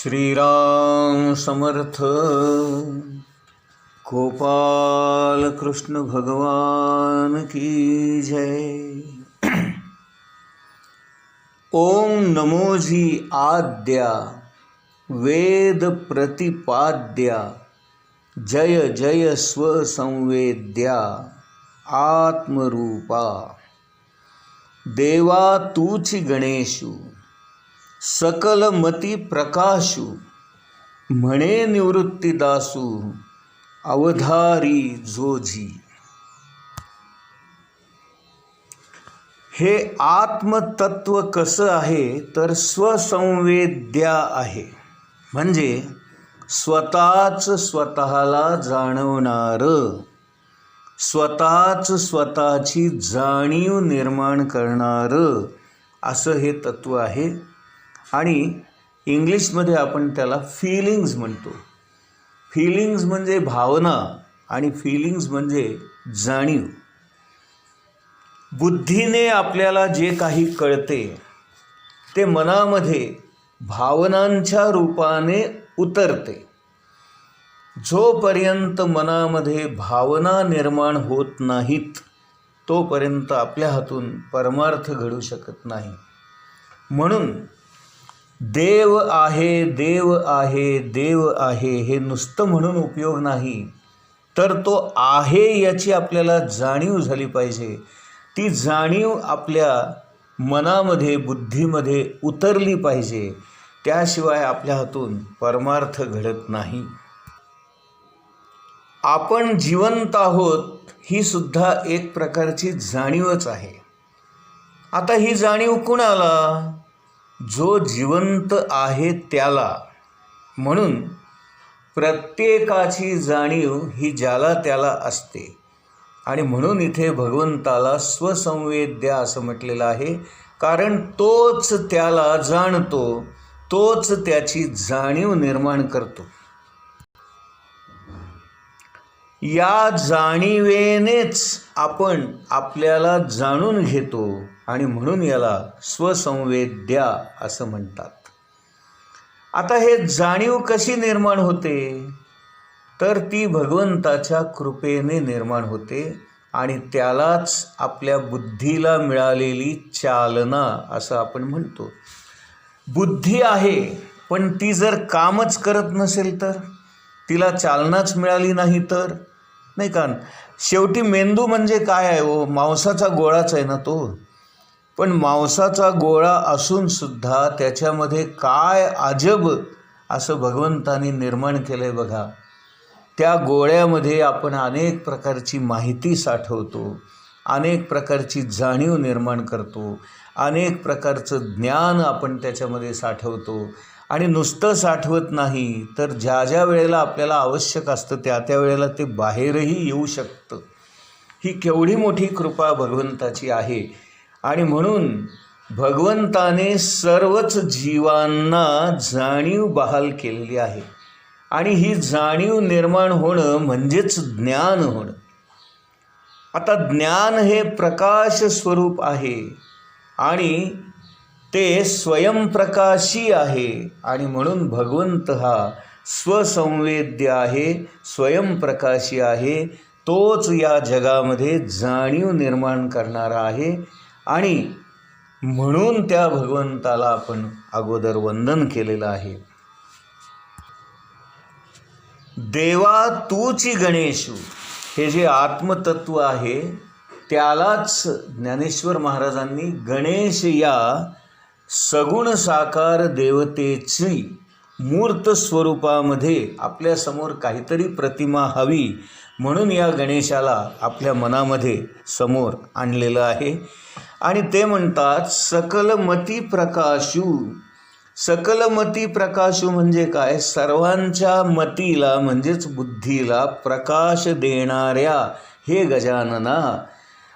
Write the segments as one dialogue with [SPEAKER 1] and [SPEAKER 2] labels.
[SPEAKER 1] श्रीराम समर्थ। गोपाल कृष्ण भगवान की जय। ओम नमोजी आद्या वेद प्रतिपाद्या जय जय स्वसंवेद्या आत्मरूपा देवा तूची गणेशु सकल मती प्रकाशु म्हणे निवृत्तीदासू अवधारी जोजी। हे आत्मतत्व कसं आहे तर स्वसंवेद्या आहे, म्हणजे स्वतःच स्वतःला जाणवणारं, स्वतःच स्वतःची जाणीव निर्माण करणारं असं हे तत्व आहे। आणि इंग्लिशमध्ये आपण त्याला फीलिंग्ज म्हणतो। फीलिंग्ज म्हणजे भावना आणि फीलिंग्ज म्हणजे जाणीव। बुद्धीने आपल्याला जे काही कळते ते मनामध्ये भावनांच्या रूपाने उतरते। जोपर्यंत मनामध्ये भावना निर्माण होत नाहीत तोपर्यंत आपल्या हातून परमार्थ घडू शकत नाही। म्हणून देव आहे, देव आहे, देव आहे हे नुसतं म्हणून उपयोग नाही, तर तो आहे याची आपल्याला जाणीव झाली पाहिजे। ती जाणीव आपल्या मनामध्ये बुद्धीमध्ये उतरली पाहिजे, त्याशिवाय आपल्या हातून परमार्थ घडत नाही। आपण जिवंत आहोत ही सुद्धा एक प्रकारची जाणीवच आहे। आता ही जाणीव कुणाला? जो जिवंत आहे त्याला। म्हणून प्रत्येकाची जाणीव ही ज्याला त्याला असते आणि म्हणून इथे भगवंताला स्वसंवेद्या असं म्हटलेलं आहे, कारण तोच त्याला जाणतो, तोच त्याची जाणीव निर्माण करतो। या जाणीवेनेच आपण आपल्याला जाणून घेतो आणि म्हणून याला स्वसंवेद्या असं म्हणतात। आता हे जाणीव कशी निर्माण होते तर ती भगवंताच्या कृपेने निर्माण होते आणि त्यालाच आपल्या बुद्धीला मिळालेली चालना असं आपण म्हणतो। बुद्धी आहे पण ती जर कामच करत नसेल तर, तिला चालनाच मिळाली नाही तर, नाही का? शेवटी मेंदू म्हणजे काय आहे हो? मांसाचा गोळाच आहे ना तो। पण मांसाचा गोळा असून सुद्धा त्याच्यामध्ये काय अजब असं भगवंताने निर्माण केलं आहे बघा। त्या गोळ्यामध्ये आपण अनेक प्रकारची माहिती साठवतो, अनेक प्रकारची जाणीव निर्माण करतो, अनेक प्रकारचं ज्ञान आपण त्याच्यामध्ये साठवतो। आणि नुसतं साठवत नाही तर ज्या ज्या वेळेला आपल्याला आवश्यक असतं त्या त्या वेळेला ते बाहेरही येऊ शकतं। ही केवढी मोठी कृपा भगवंताची आहे। आणि म्हणून भगवंताने सर्वच जीवांना जाणीव बहाल केलेली आहे आणि ही जाणीव निर्माण होणं म्हणजेच ज्ञान होणं। आता ज्ञान हे प्रकाश स्वरूप आहे आणि ते स्वयंप्रकाशी आहे आणि म्हणून भगवंत हा स्वसंवेद्य आहे, स्वयंप्रकाशी आहे। तोच या जगामध्ये जाणीव निर्माण करणारा आहे आणि म्हणून त्या भगवंताला आपण अगोदर वंदन केलेलं आहे। देवा तूची गणेशु हे जे आत्मतत्व आहे त्यालाच ज्ञानेश्वर महाराजांनी गणेश या सगुण साकार देवतेची मूर्त स्वरूपामध्ये आपल्यासमोर काहीतरी प्रतिमा हवी म्हणून या गणेशाला आपल्या मनामध्ये समोर आणलेलं आहे। आणि ते म्हणतात सकलमती प्रकाशू। सकलमती प्रकाशू म्हणजे काय? सर्वांच्या मतीला म्हणजेच बुद्धीला प्रकाश देणाऱ्या हे गजानना।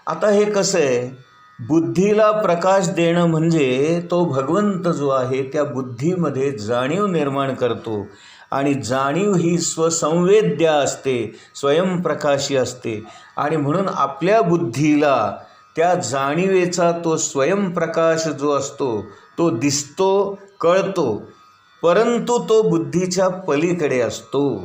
[SPEAKER 1] आता हे कसं आहे? बुद्धीला प्रकाश देणं म्हणजे तो भगवंत जो आहे त्या बुद्धीमध्ये जाणीव निर्माण करतो आणि जाणीव ही स्वसंवेद्या असते, स्वयंप्रकाशी असते आणि म्हणून आपल्या बुद्धीला त्या जाणीवेचा तो स्वयंप्रकाश जो असतो तो दिसतो, कळतो। परंतु तो बुद्धीच्या पलीकडे असतो.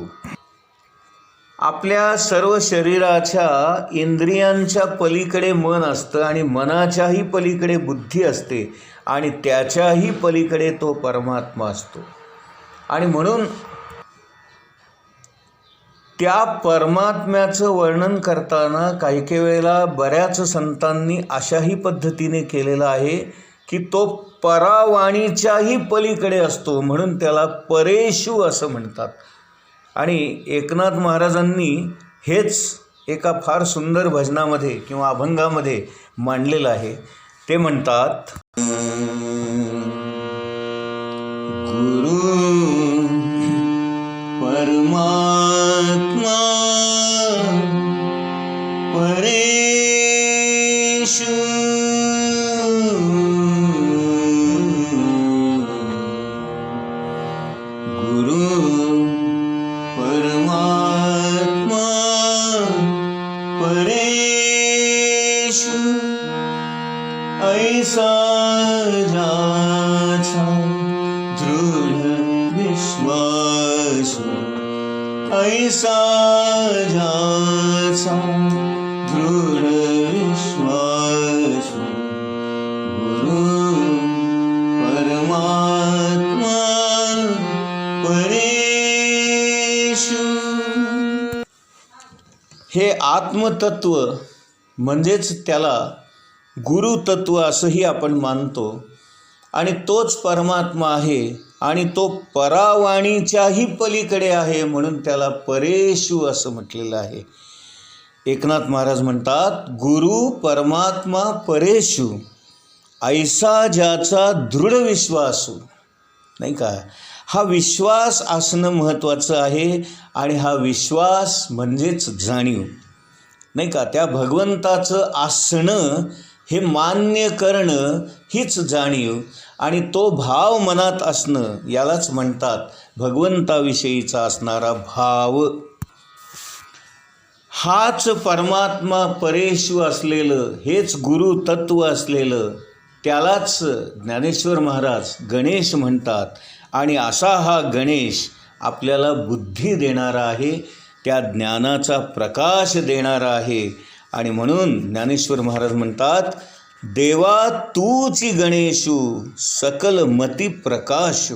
[SPEAKER 1] आपल्या सर्व शरीराच्या इंद्रियांच्या पलीकडे मन असतं आणि मनाच्याही पलीकडे बुद्धी असते आणि त्याच्याही पलीकडे तो परमात्मा असतो. आणि म्हणून त्या परमात्म्याचं वर्णन करताना काही काही वेळेला बऱ्याच संतांनी अशाही पद्धतीने केलेलं आहे की तो परावाणीच्याही पलीकडे असतो, म्हणून त्याला परेशू असं म्हणतात. आणि एकनाथ महाराजांनी हेच एका फार सुंदर भजनामध्ये किंवा अभंगामध्ये मांडलेलं आहे. ते म्हणतात, गुरु परमात्मा परेशु ऐसा ज्याचा दृढ विश्वास, ऐसा ज्याचा दृढ विश्वास, गुरु परमात्मा परेशु. हे आत्मतत्व म्हणजेच त्याला गुरुतत्व असंही आपण मानतो आणि तोच परमात्मा आहे आणि तो परावाणीच्याही पलीकडे आहे, म्हणून त्याला परेशू असं म्हटलेलं आहे. एकनाथ महाराज म्हणतात, गुरु परमात्मा परेशू ऐसा ज्याचा दृढ विश्वासू. नाही का, हा विश्वास असणं महत्त्वाचं आहे आणि हा विश्वास म्हणजेच जाणीव. नाही का, त्या भगवंताचं असणं हे मान्य करणं हीच जाणीव आणि तो भाव मनात असणं यालाच म्हणतात भगवंताविषयीचा असणारा भाव. हाच परमात्मा परेशू असलेलं, हेच गुरुतत्व असलेलं त्यालाच ज्ञानेश्वर महाराज गणेश म्हणतात. आणि असा हा गणेश आपल्याला बुद्धी देणारा आहे, त्या ज्ञानाचा प्रकाश देणारा आहे. आणि म्हणून ज्ञानेश्वर महाराज म्हणतात, देवा तूची गणेशू सकल मती प्रकाशू.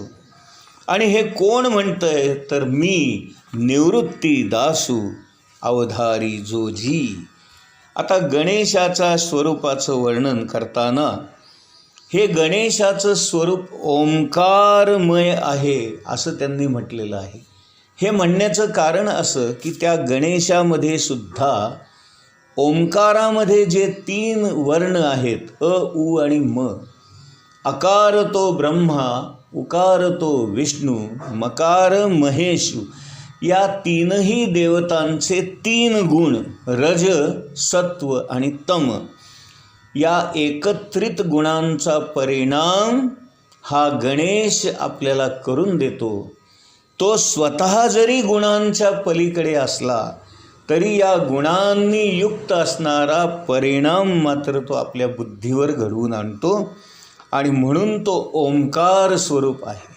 [SPEAKER 1] आणि हे कोण म्हणतंय तर मी निवृत्ती दासू अवधारी जोजी. आता गणेशाच्या स्वरूपाचं वर्णन करताना हे गणेशाचं स्वरूप ओंकारमय आहे असं त्यांनी म्हटलेलं आहे. हे म्हणण्याचं कारण असं की त्या गणेशामध्ये सुद्धा ओंकारामध्ये जे 3 वर्ण आहेत, अ, उ आणि म, अकार तो ब्रह्मा, उकार तो विष्णू, मकार महेशू, या 3ही देवतांचे 3 गुण रज, सत्व आणि तम, या एकत्रित गुणांचा परिणाम हा गणेश आपल्याला करून देतो. तो स्वतः जरी गुणांच्या पलीकडे असला तरी या गुणांनी युक्त असणारा परिणाम मात्र तो आपल्या बुद्धीवर घडवून आणतो. आणि म्हणून तो ओंकार स्वरूप आहे,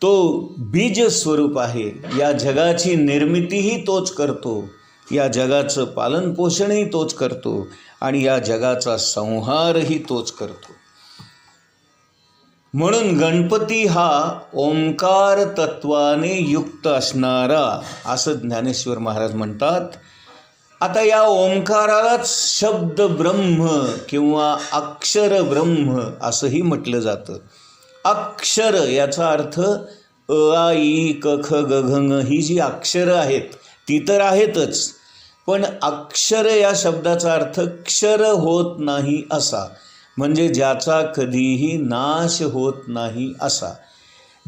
[SPEAKER 1] तो बीज स्वरूप आहे. या जगाची निर्मितीही तोच करतो, या जगाचं पालनपोषणही तोच करतो आणि या जगाचा संहारही तोच करतो. म्हणून गणपती हा ओंकार तत्वाने युक्त असणारा असं ज्ञानेश्वर महाराज म्हणतात. आता या ओंकारालाच शब्द ब्रह्म किंवा अक्षर ब्रह्म असंही म्हटलं जातं. अक्षर याचा अर्थ अ, आ, ई, क, ख, ग, घ, ङ ही जी अक्षरं आहेत ती तर आहेतच, पण अक्षर या शब्दाचा अर्थ क्षर होत नाही असा, म्हणजे ज्याचा कधीही नाश होत नाही असा,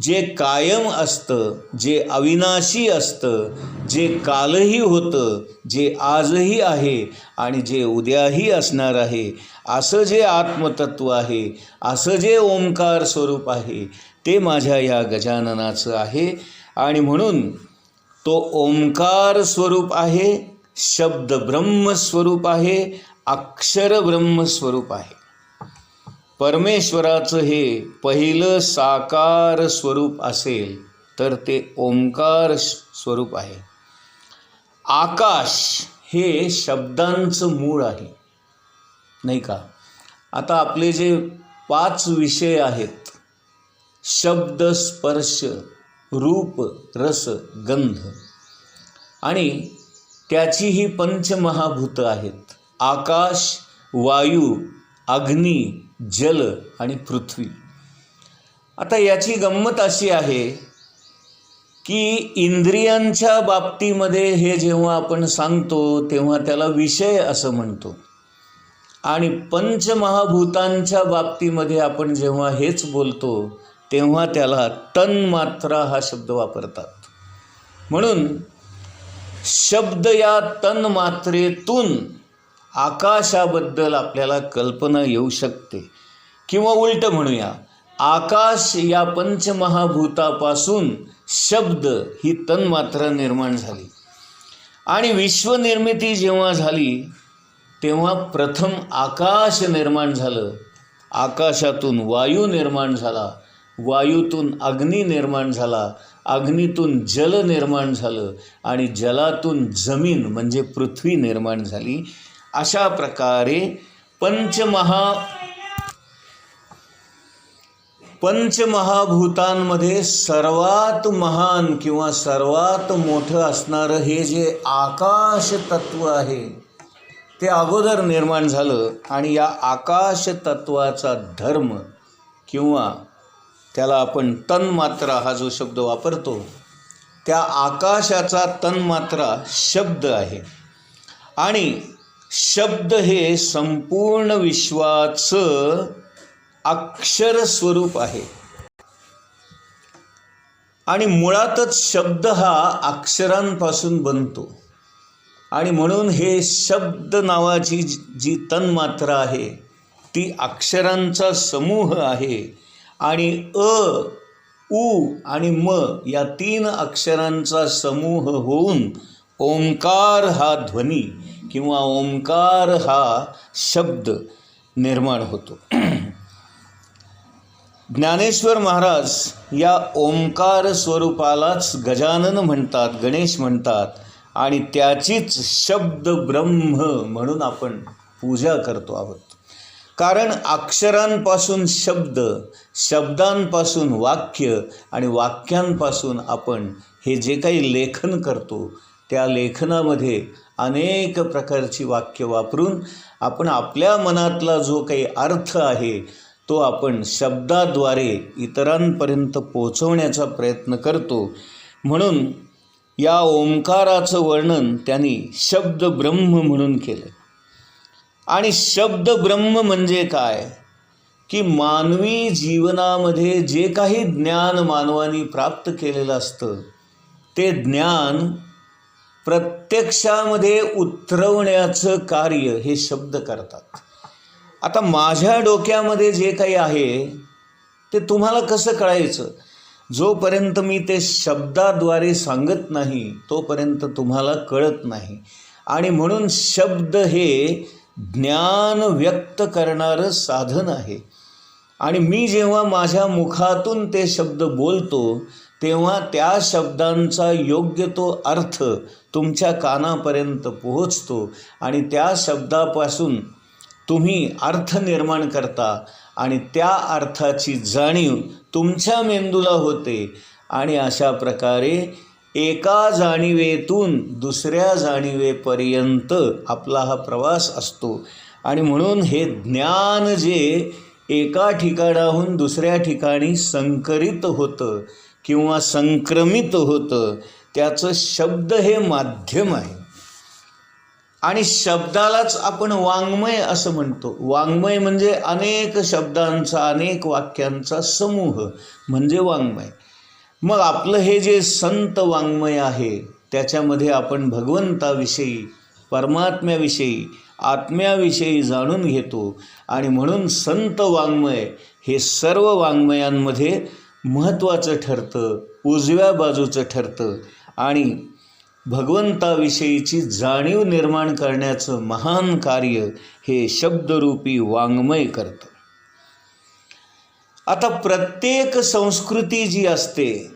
[SPEAKER 1] जे कायम असतं, जे अविनाशी असतं, जे कालही होतं, जे आजही आहे आणि जे उद्याही असणार आहे, असं जे आत्मतत्व आहे, असं जे ओंकार स्वरूप आहे ते माझ्या या गजाननाचं आहे. आणि म्हणून तो ओंकार स्वरूप आहे, शब्द ब्रह्मस्वरूप आहे, अक्षर ब्रह्मस्वरूप आहे. परमेश्वराचं हे पहिलं साकार स्वरूप असेल तर ते ओंकार स्वरूप आहे. आकाश हे शब्दांचं मूळ आहे, नाही का? आता आपले जे 5 विषय आहेत, शब्द, स्पर्श, रूप, रस, गंध, आणि त्याची ही पंचमहाभूतं आहेत, आकाश, वायू, अग्नी, जल आणि पृथ्वी. आता याची गंमत अशी आहे की इंद्रियांच्या बाबतीमध्ये हे जेव्हा आपण सांगतो तेव्हा त्याला विषय असं म्हणतो, आणि पंचमहाभूतांच्या बाबतीमध्ये आपण जेव्हा हेच बोलतो तेव्हा त्याला तन्मात्रा हा शब्द वापरतात. म्हणून शब्द या तन्मात्रेतून आकाशाबद्दल आपल्याला कल्पना येऊ शकते, किंवा उलट म्हणूया, आकाश या पंचमहाभूतापासून शब्द ही तन्मात्रा निर्माण झाली. आणि विश्वनिर्मिती जेव्हा झाली तेव्हा प्रथम आकाश निर्माण झालं, आकाशातून वायू निर्माण झाला, वायूतून अग्नी निर्माण झाला, अग्नीतून जल निर्माण झालं, आणि जलातून जमीन म्हणजे पृथ्वी निर्माण झाली. अशा प्रकारे पंचमहाभूतांमध्ये सर्वात महान किंवा सर्वात मोठं असणारं हे जे आकाश तत्व आहे ते अगोदर निर्माण झालं. आणि या आकाश तत्वाचा धर्म किंवा त्याला आपण तन्मात्रा हा जो शब्द वापरतो, त्या आकाशाचा तन्मात्रा शब्द आहे. आणि शब्द हे संपूर्ण विश्वाचं अक्षर स्वरूप आहे. आणि मुळातच शब्द हा अक्षरांपासून बनतो, आणि म्हणून हे शब्द नावाची जी तन्मात्रा आहे ती अक्षरांचा समूह आहे. आणि अ, उ आणि म या 3 अक्षरांचा समूह होऊन ओंकार हा ध्वनी किंवा ओंकार हा शब्द निर्माण होतो. ज्ञानेश्वर महाराज या ओंकार स्वरूपालाच गजानन म्हणतात, गणेश म्हणतात, आणि त्याचीच शब्द ब्रह्म म्हणून आपण पूजा करतो आहोत. कारण अक्षरांपासून शब्द, शब्दांपासून वाक्य, आणि वाक्यांपासून आपण हे जे काही लेखन करतो त्या लेखनामध्ये अनेक प्रकारची वाक्य वापरून आपण आपल्या मनातला जो काही अर्थ आहे तो आपण शब्दाद्वारे इतरांपर्यंत पोचवण्याचा प्रयत्न करतो. म्हणून या ओंकाराचं वर्णन त्यांनी शब्द ब्रह्म म्हणून केलं. आणि शब्द ब्रह्म म्हणजे काय की मानवी जीवनामध्ये जे काही ज्ञान मानवाने प्राप्त केलेलं असतं ते ज्ञान प्रत्यक्षामध्ये उतरवण्याचं कार्य हे शब्द करतात. आता माझ्या डोक्यामध्ये जे काही आहे ते तुम्हाला कसं कळायचं? जोपर्यंत मी ते शब्दाद्वारे सांगत नाही तोपर्यंत तुम्हाला कळत नाही. आणि म्हणून शब्द हे ज्ञान व्यक्त करणारं साधन आहे. आणि मी जेव्हा माझ्या मुखातून ते शब्द बोलतो तेव्हा त्या शब्दांचा योग्य तो अर्थ तुमच्या कानापर्यंत पोहोचतो, आणि त्या शब्दापासून तुम्ही अर्थ निर्माण करता, आणि त्या अर्थाची जाणीव तुमच्या मेंदूला होते. आणि अशा प्रकारे एका जाणीवेतून दुसऱ्या जाणीवेपर्यंत आपला हा प्रवास असतो. आणि म्हणून हे ज्ञान जे एका ठिकाणाहून दुसऱ्या ठिकाणी संकरित होतं किंवा संक्रमित होतं त्याचं शब्द हे माध्यम आहे. आणि शब्दालाच आपण वाङ्मय असं म्हणतो. वाङ्मय म्हणजे अनेक शब्दांचा, अनेक वाक्यांचा समूह म्हणजे वाङ्मय. मग आपलं हे जे संत वाङ्मय आहे त्याच्यामध्ये आपण भगवंताविषयी, परमात्म्याविषयी, आत्म्याविषयी जाणून घेतो. आणि म्हणून संत वाङ्मय हे सर्व वाङ्मयांमध्ये महत्त्वाचं ठरतं, उजव्या बाजूचं ठरतं. आणि भगवंताविषयीची जाणीव निर्माण करण्याचं महान कार्य हे शब्दरूपी वाङ्मय करतं. आता प्रत्येक संस्कृती जी असते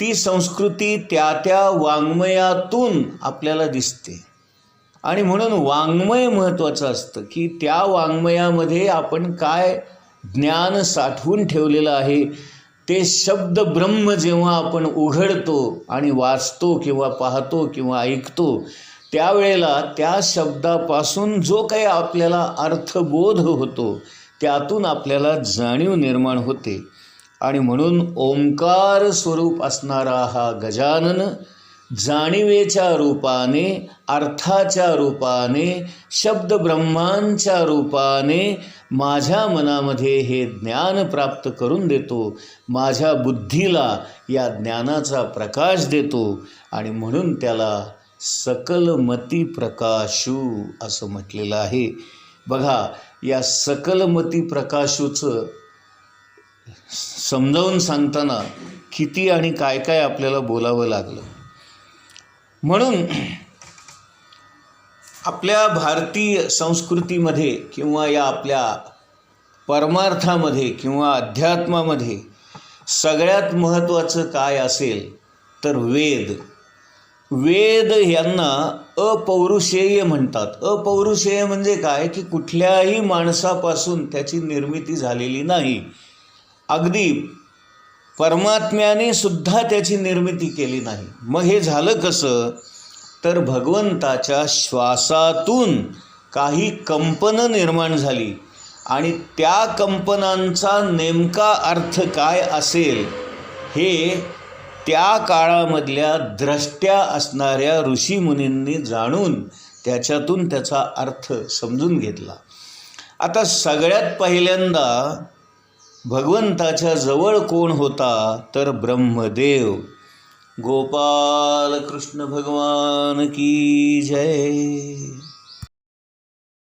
[SPEAKER 1] ती संस्कृती त्या त्या वाङ्मयातून आपल्याला दिसते आणि म्हणून वाङ्मय महत्त्वाचं असतं की त्या वाङ्मयामध्ये आपण काय ज्ञान साठवून ठेवलेलं आहे ते शब्द ब्रह्म जेव्हा आपण उघडतो आणि वाचतो किंवा पाहतो किंवा ऐकतो त्यावेळेला त्या शब्दापासून जो काही आपल्याला अर्थबोध होतो त्यातून आपल्याला जाणीव निर्माण होते आणि म्हणून ओंकार स्वरूप असणारा हा गजानन जाणीवेच्या रूपाने अर्थाच्या रूपाने शब्दब्रह्मांच्या रूपाने माझ्या मनामध्ये हे ज्ञान प्राप्त करून देतो, माझ्या बुद्धीला या ज्ञानाचा प्रकाश देतो आणि म्हणून त्याला सकलमती प्रकाशू असं म्हटलेलं आहे. बघा, या सकलमती प्रकाशूचं समजावून सांगताना किती आणि काय काय आपल्याला बोलावं लागलं. म्हणून आपल्या भारतीय संस्कृतीमध्ये किंवा या आपल्या परमार्थामध्ये किंवा अध्यात्मामध्ये सगळ्यात महत्त्वाचं काय असेल तर वेद. वेद यांना अपौरुषेय म्हणतात. अपौरुषेय म्हणजे काय की कुठल्याही माणसापासून त्याची निर्मिती झालेली नाही. अगदी परमात्म्याने सुद्धा त्याची निर्मिती केली नाही. मग हे झालं कसं तर भगवंताच्या श्वासातून काही कंपनं निर्माण झाली आणि त्या कंपनांचा नेमका अर्थ काय असेल हे त्या काळामधल्या द्रष्ट्या असणाऱ्या ऋषीमुनींनी जाणून त्याच्यातून त्याचा अर्थ समजून घेतला. आता सगळ्यात पहिल्यांदा भगवंताच्या जवळ कोण होता तर ब्रह्मदेव. गोपाल कृष्ण भगवान की जय.